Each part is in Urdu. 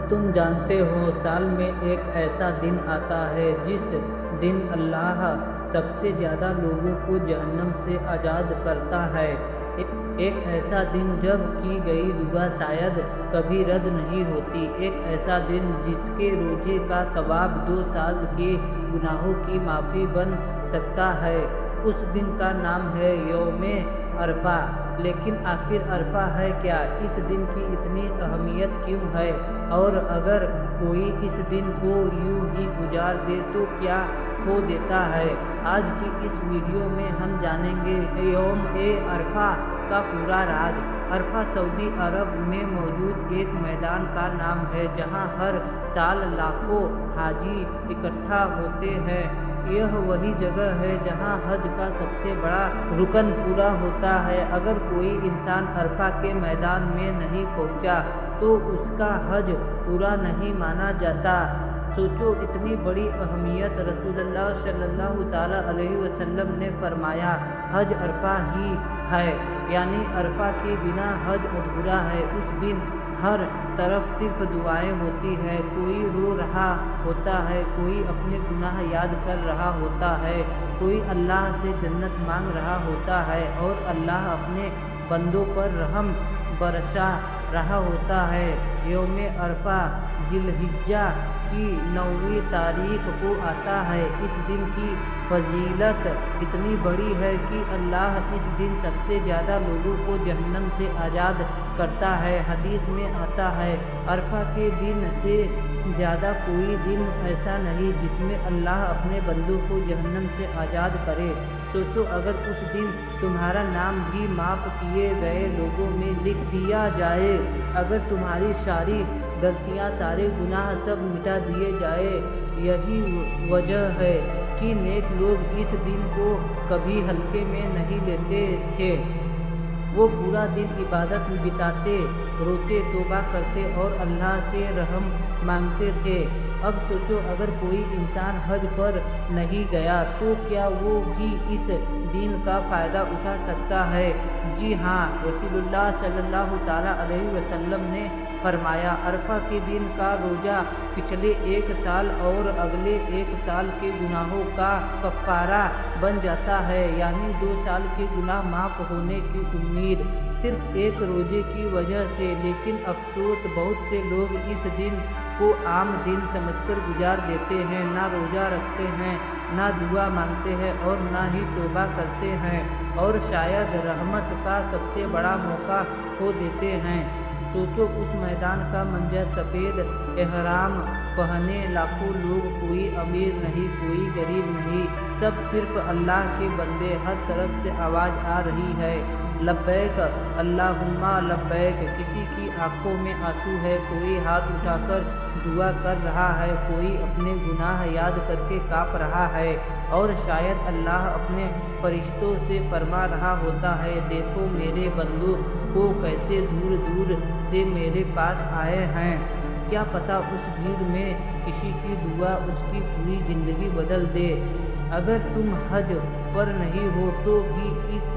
تم جانتے ہو سال میں ایک ایسا دن آتا ہے جس دن اللہ سب سے زیادہ لوگوں کو جہنم سے آزاد کرتا ہے۔ ایک ایسا دن جب کی گئی دعا شاید کبھی رد نہیں ہوتی۔ ایک ایسا دن جس کے روزے کا ثواب 2 سال کے گناہوں کی معافی بن سکتا ہے۔ اس دن کا نام ہے یوم عرفہ۔ لیکن آخر عرفہ ہے کیا؟ اس دن کی اتنی اہمیت کیوں ہے؟ اور اگر کوئی اس دن کو یوں ہی گزار دے تو کیا کھو دیتا ہے؟ آج کی اس ویڈیو میں ہم جانیں گے یوم عرفہ کا پورا راز۔ عرفہ سعودی عرب میں موجود ایک میدان کا نام ہے جہاں ہر سال لاکھوں حاجی اکٹھا ہوتے ہیں۔ یہ وہی جگہ ہے جہاں حج کا سب سے بڑا رکن پورا ہوتا ہے۔ اگر کوئی انسان عرفہ کے میدان میں نہیں پہنچا تو اس کا حج پورا نہیں مانا جاتا۔ سوچو، اتنی بڑی اہمیت۔ رسول اللہ صلی اللہ تعالیٰ علیہ وسلم نے فرمایا، حج عرفہ ہی ہے، یعنی عرفہ کے بنا حج ادھورا ہے۔ اس دن ہر طرف صرف دعائیں ہوتی ہیں۔ کوئی رو رہا ہوتا ہے، کوئی اپنے گناہ یاد کر رہا ہوتا ہے، کوئی اللہ سے جنت مانگ رہا ہوتا ہے اور اللہ اپنے بندوں پر رحم برسا رہا ہوتا ہے۔ یوم عرفہ ذی الحجہ کی 9ویں تاریخ کو آتا ہے۔ اس دن کی فضیلت اتنی بڑی ہے کہ اللہ اس دن سب سے زیادہ لوگوں کو جہنم سے آزاد کرتا ہے۔ حدیث میں آتا ہے، عرفہ کے دن سے زیادہ کوئی دن ایسا نہیں جس میں اللہ اپنے بندوں کو جہنم سے آزاد کرے۔ سوچو، اگر اس دن تمہارا نام بھی معاف کیے گئے لوگوں میں لکھ دیا جائے، اگر تمہاری ساری غلطیاں، سارے گناہ سب مٹا دیے جائے۔ یہی وجہ ہے کہ نیک لوگ اس دن کو کبھی ہلکے میں نہیں لیتے تھے۔ وہ پورا دن عبادت میں بتاتے، روتے، توبہ کرتے اور اللہ سے رحم مانگتے تھے۔ اب سوچو، اگر کوئی انسان حج پر نہیں گیا تو کیا وہ بھی اس دن کا فائدہ اٹھا سکتا ہے؟ جی ہاں، رسول اللہ صلی اللہ تعالیٰ علیہ وسلم نے فرمایا، عرفہ کے دن کا روزہ پچھلے 1 سال اور اگلے 1 سال کے گناہوں کا کفارہ بن جاتا ہے، یعنی 2 سال کے گناہ معاف ہونے کی امید صرف ایک روزے کی وجہ سے۔ لیکن افسوس، بہت سے لوگ اس دن کو عام دن سمجھ کر گزار دیتے ہیں، نہ روزہ رکھتے ہیں، نہ دعا مانگتے ہیں اور نہ ہی توبہ کرتے ہیں، اور شاید رحمت کا سب سے بڑا موقع کھو دیتے ہیں۔ سوچو اس میدان کا منظر، سفید احرام پہنے لاکھوں لوگ، کوئی امیر نہیں، کوئی غریب نہیں، سب صرف اللہ کے بندے۔ ہر طرف سے آواز آ رہی ہے، لبیک اللہم لبیک۔ کسی کی آنکھوں میں آنسو ہے، کوئی ہاتھ اٹھا کر دعا کر رہا ہے، کوئی اپنے گناہ یاد کر کے کانپ رہا ہے، اور شاید اللہ اپنے فرشتوں سے فرما رہا ہوتا ہے، دیکھو میرے بندوں کو کیسے دور دور سے میرے پاس آئے ہیں۔ کیا پتہ اس بھیڑ میں کسی کی دعا اس کی پوری زندگی بدل دے۔ اگر تم حج پر نہیں ہو تو بھی اس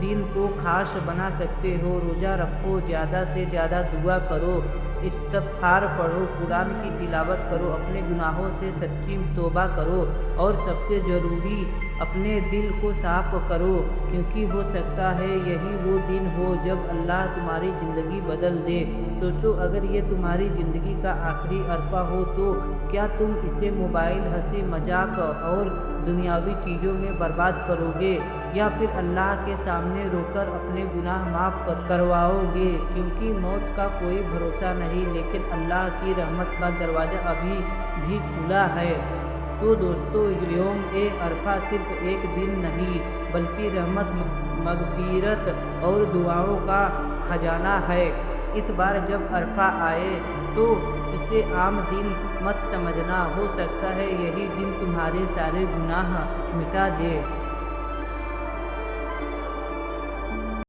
دن کو خاص بنا سکتے ہو۔ روزہ رکھو، زیادہ سے زیادہ دعا کرو، استغفار پڑھو، قرآن کی تلاوت کرو، اپنے گناہوں سے سچی توبہ کرو، اور سب سے ضروری اپنے دل کو صاف کرو، کیونکہ ہو سکتا ہے یہی وہ دن ہو جب اللہ تمہاری زندگی بدل دے۔ سوچو، اگر یہ تمہاری زندگی کا آخری عرفہ ہو تو کیا تم اسے موبائل، ہنسی مذاق اور دنیاوی چیزوں میں برباد کرو گے، یا پھر اللہ کے سامنے رو کر اپنے گناہ معاف کرواؤ گے؟ کیونکہ موت کا کوئی بھروسہ نہیں، لیکن اللہ کی رحمت کا دروازہ ابھی بھی کھلا ہے۔ تو دوستو، یوم عرفہ صرف ایک دن نہیں بلکہ رحمت، مغفرت اور دعاؤں کا خزانہ ہے۔ اس بار جب عرفہ آئے تو اسے عام دن مت سمجھنا، ہو سکتا ہے یہی دن تمہارے سارے گناہ مٹا دے۔